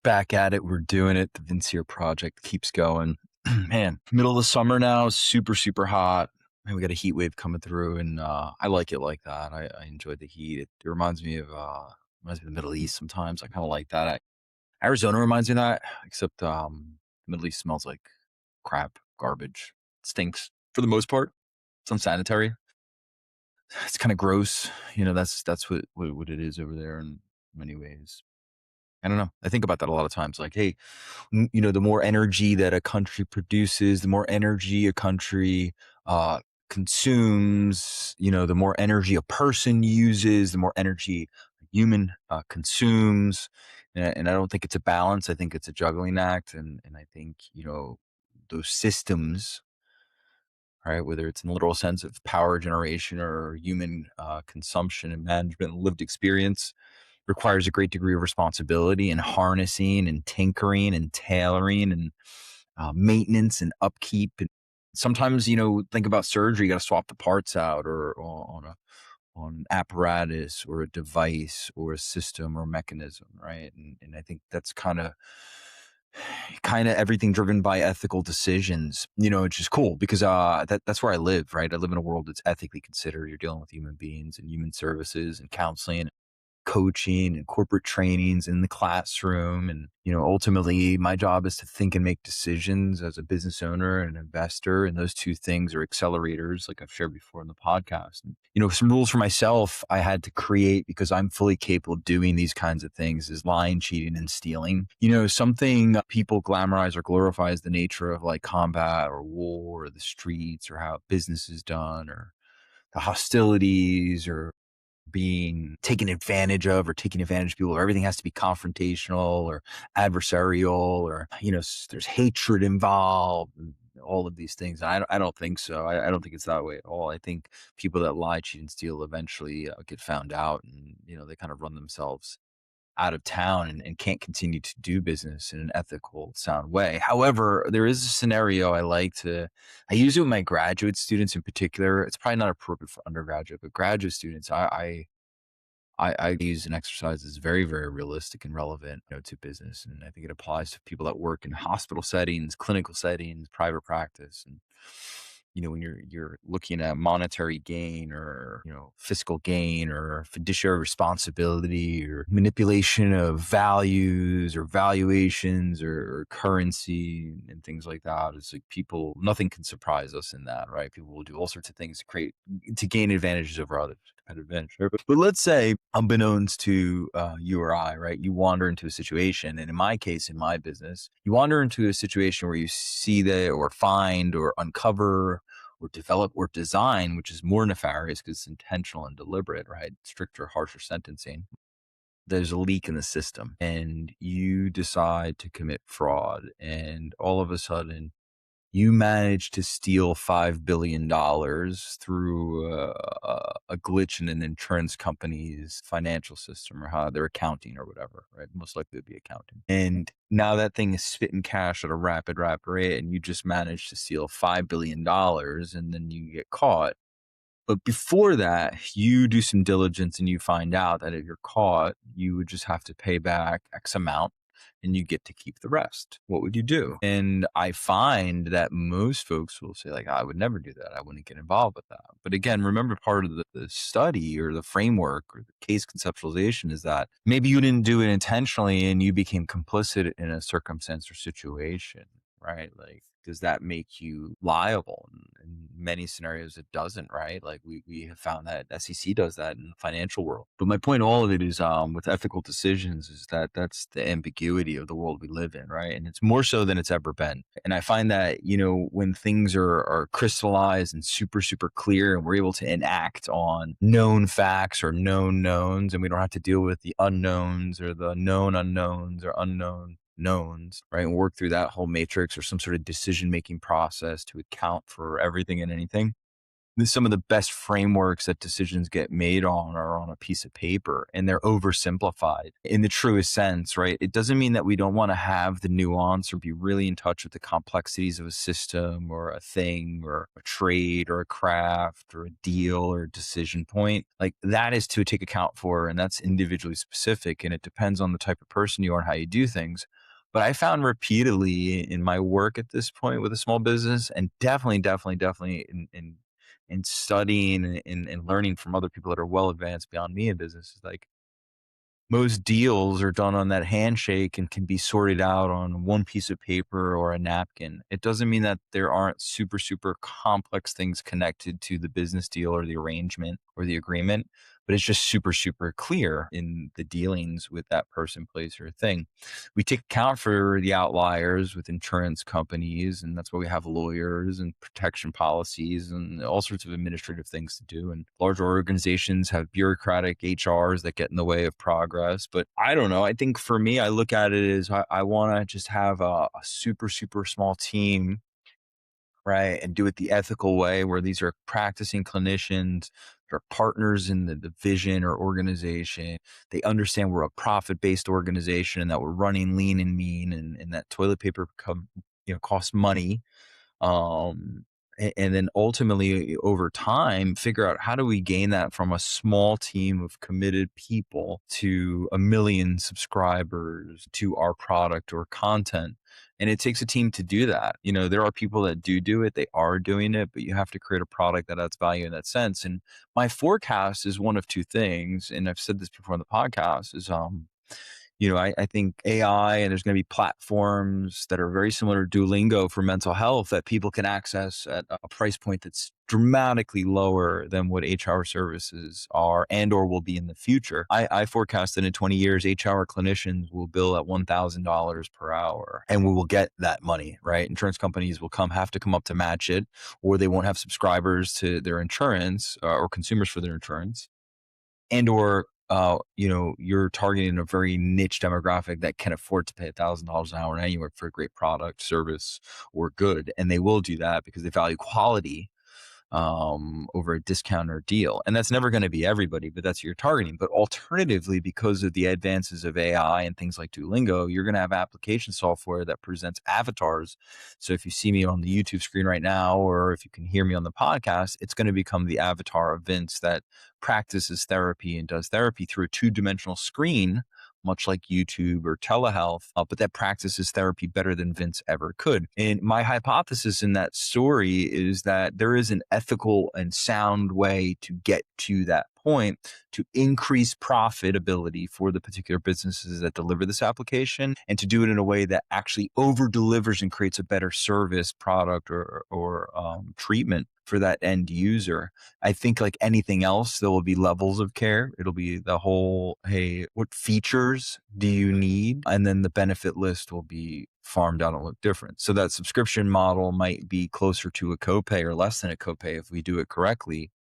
back at it. We're doing it. The Vincier project keeps going. Man, middle of the summer now, super, super hot. Man, we got a heat wave coming through, and I like it like that. I enjoy the heat. It reminds me of the Middle East sometimes. I kind of like that. Arizona reminds me of that, except the Middle East smells like crap, garbage, stinks for the most part. It's unsanitary. It's kind of gross. That's what it is over there in many ways. I don't know. I think about that a lot of times. Like, hey, the more energy that a country produces, the more energy a country consumes. The more energy a person uses, the more energy a human consumes. And I don't think it's a balance. I think it's a juggling act. And I think those systems, right, whether it's in the literal sense of power generation or human consumption and management and lived experience, requires a great degree of responsibility and harnessing and tinkering and tailoring and maintenance and upkeep. And sometimes, think about surgery, you got to swap the parts out or on an apparatus or a device or a system or mechanism, right? And I think that's kind of everything driven by ethical decisions, which is cool because that's where I live, right? I live in a world that's ethically considered. You're dealing with human beings and human services and counseling, coaching and corporate trainings in the classroom. And, ultimately my job is to think and make decisions as a business owner and an investor. And those two things are accelerators, like I've shared before in the podcast. And, some rules for myself I had to create because I'm fully capable of doing these kinds of things is lying, cheating, and stealing. Something people glamorize or glorify is the nature of like combat or war or the streets or how business is done or the hostilities or being taken advantage of or taking advantage of people, or everything has to be confrontational or adversarial or, there's hatred involved and all of these things. I don't think so. I don't think it's that way at all. I think people that lie, cheat, and steal eventually get found out and, they kind of run themselves out of town and can't continue to do business in an ethical, sound way. However, there is a scenario I use it with my graduate students in particular. It's probably not appropriate for undergraduate, but graduate students, I use an exercise that's very, very realistic and relevant, to business. And I think it applies to people that work in hospital settings, clinical settings, private practice. And, when you're looking at monetary gain or, fiscal gain or fiduciary responsibility or manipulation of values or valuations or currency and things like that, it's like nothing can surprise us in that, right? People will do all sorts of things to gain advantages over others. Adventure. But let's say, unbeknownst to you or I, right? You wander into a situation, and in my case, in my business, you wander into a situation where you see that, or find, or uncover, or develop, or design, which is more nefarious because it's intentional and deliberate, right? Stricter, harsher sentencing. There's a leak in the system, and you decide to commit fraud, and all of a sudden you managed to steal $5 billion through a glitch in an insurance company's financial system or how they're accounting or whatever, right? Most likely it'd be accounting. And now that thing is spitting cash at a rapid rate, and you just managed to steal $5 billion and then you get caught. But before that, you do some diligence and you find out that if you're caught, you would just have to pay back X amount and you get to keep the rest. What would you do? And I find that most folks will say, like, I would never do that. I wouldn't get involved with that. But again, remember, part of the study or the framework or the case conceptualization is that maybe you didn't do it intentionally and you became complicit in a circumstance or situation, right? Like, does that make you liable? In many scenarios, it doesn't, right? Like we have found that SEC does that in the financial world. But my point, all of it is, with ethical decisions, is that that's the ambiguity of the world we live in, right? And it's more so than it's ever been. And I find that, when things are crystallized and super, super clear, and we're able to enact on known facts or known knowns, and we don't have to deal with the unknowns or the known unknowns or unknown knowns, right? And work through that whole matrix or some sort of decision making process to account for everything and anything. some of the best frameworks that decisions get made on are on a piece of paper, and they're oversimplified in the truest sense, right? It doesn't mean that we don't want to have the nuance or be really in touch with the complexities of a system or a thing or a trade or a craft or a deal or a decision point. Like that is to take account for, and that's individually specific, and it depends on the type of person you are and how you do things. But I found repeatedly in my work at this point with a small business, and definitely in studying and learning from other people that are well advanced beyond me in business, is like most deals are done on that handshake and can be sorted out on one piece of paper or a napkin. It doesn't mean that there aren't super, super complex things connected to the business deal or the arrangement or the agreement, but it's just super, super clear in the dealings with that person, place, or thing. We take account for the outliers with insurance companies, and that's why we have lawyers and protection policies and all sorts of administrative things to do. And large organizations have bureaucratic HRs that get in the way of progress. But I don't know. I think for me, I look at it as I want to just have a super, super small team, right? And do it the ethical way where these are practicing clinicians, they're partners in the vision or organization. They understand we're a profit based organization and that we're running lean and mean, and that toilet paper costs money. And then ultimately over time figure out how do we gain that from a small team of committed people to a million subscribers to our product or content. And it takes a team to do that. There are people that do it, they are doing it, but you have to create a product that adds value in that sense. And my forecast is one of two things, and I've said this before on the podcast, is I think AI, and there's going to be platforms that are very similar to Duolingo for mental health that people can access at a price point that's dramatically lower than what HR services are and or will be in the future. I forecast that in 20 years, HR clinicians will bill at $1,000 per hour, and we will get that money, right? Insurance companies will have to come up to match it, or they won't have subscribers to their insurance, or consumers for their insurance, and or you're targeting a very niche demographic that can afford to pay $1,000 an hour anywhere for a great product, service, or good, and they will do that because they value quality over a discount or deal. And that's never going to be everybody, but that's who you're targeting. But alternatively, because of the advances of AI and things like Duolingo, you're going to have application software that presents avatars. So if you see me on the YouTube screen right now, or if you can hear me on the podcast, it's going to become the avatar of Vince that practices therapy and does therapy through a two-dimensional screen, much like YouTube or telehealth, but that practices therapy better than Vince ever could. And my hypothesis in that story is that there is an ethical and sound way to get to that point to increase profitability for the particular businesses that deliver this application, and to do it in a way that actually over delivers and creates a better service, product, or treatment for that end user. I think like anything else, there will be levels of care. It'll be the whole, hey, what features do you need? And then the benefit list will be farmed out and look different. So that subscription model might be closer to a copay or less than a copay if we do it correctly,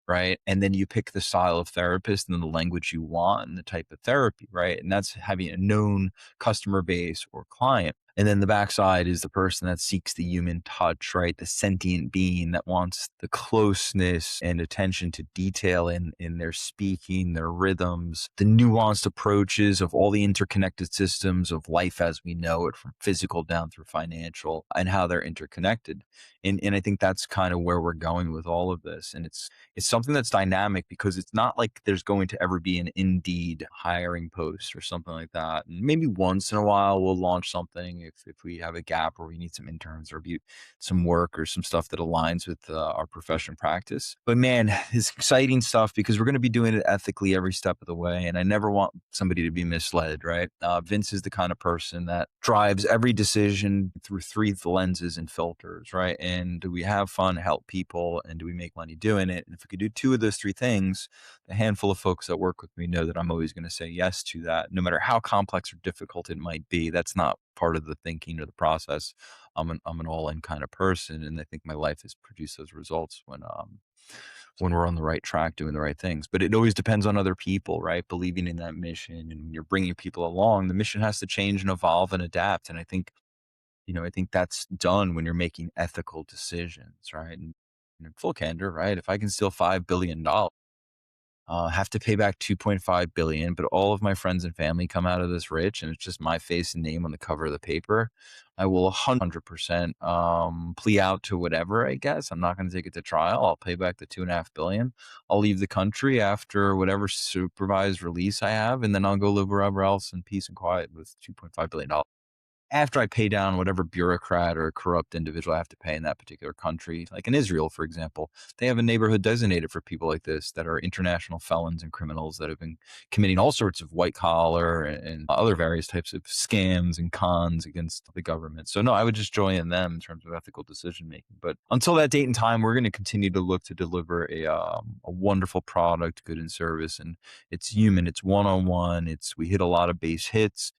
right? And then you pick the style of therapist and the language you want and the type of therapy, right? And that's having a known customer base or client. And then the backside is the person that seeks the human touch, right? The sentient being that wants the closeness and attention to detail in their speaking, their rhythms, the nuanced approaches of all the interconnected systems of life as we know it, from physical down through financial, and how they're interconnected. And I think that's kind of where we're going with all of this. And it's something that's dynamic because it's not like there's going to ever be an Indeed hiring post or something like that. And maybe once in a while we'll launch something if we have a gap or we need some interns or some work or some stuff that aligns with our profession practice. But man, it's exciting stuff because we're going to be doing it ethically every step of the way. And I never want somebody to be misled, right? Vince is the kind of person that drives every decision through three lenses and filters, right? And do we have fun, help people, and do we make money doing it? And if we could do two of those three things, the handful of folks that work with me know that I'm always going to say yes to that, no matter how complex or difficult it might be. That's not part of the thinking or the process. I'm an all in kind of person, and I think my life has produced those results when we're on the right track doing the right things. But it always depends on other people, right? Believing in that mission, and when you're bringing people along, the mission has to change and evolve and adapt. And I think that's done when you're making ethical decisions, right? in full candor, right? If I can steal $5 billion, have to pay back 2.5 billion, but all of my friends and family come out of this rich, and it's just my face and name on the cover of the paper. I will 100% plea out to whatever. I guess I'm not going to take it to trial. I'll pay back the 2.5 billion. I'll leave the country after whatever supervised release I have, and then I'll go live wherever else in peace and quiet with $2.5 billion after I pay down whatever bureaucrat or corrupt individual I have to pay in that particular country. Like in Israel, for example, they have a neighborhood designated for people like this that are international felons and criminals that have been committing all sorts of white collar and other various types of scams and cons against the government. So no, I would just join them in terms of ethical decision making. But until that date and time, we're going to continue to look to deliver a wonderful product, good and service, and it's human, it's one on one, it's we hit a lot of base hits.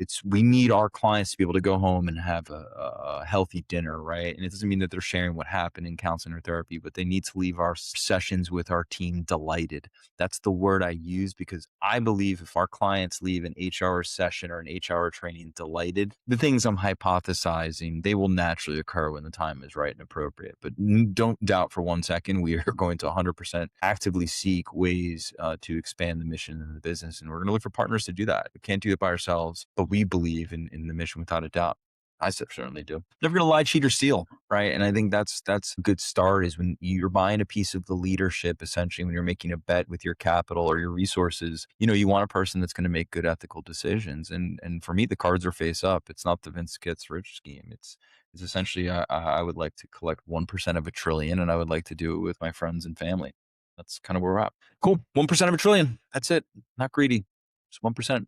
It's we need our clients to be able to go home and have a healthy dinner, right? And it doesn't mean that they're sharing what happened in counseling or therapy, but they need to leave our sessions with our team delighted. That's the word I use because I believe if our clients leave an 8-hour session or an 8-hour training delighted, the things I'm hypothesizing, they will naturally occur when the time is right and appropriate. But don't doubt for one second, we are going to 100% actively seek ways to expand the mission and the business. And we're going to look for partners to do that. We can't do it by ourselves, but we believe in the mission without a doubt. I certainly do. Never gonna lie, cheat, or steal, right? And I think that's a good start is when you're buying a piece of the leadership, essentially, when you're making a bet with your capital or your resources, you want a person that's gonna make good ethical decisions. And for me, the cards are face up. It's not the Vince gets rich scheme. It's essentially I would like to collect 1% of a trillion, and I would like to do it with my friends and family. That's kind of where we're at. Cool. 1% of a trillion. That's it. Not greedy. Just 1%.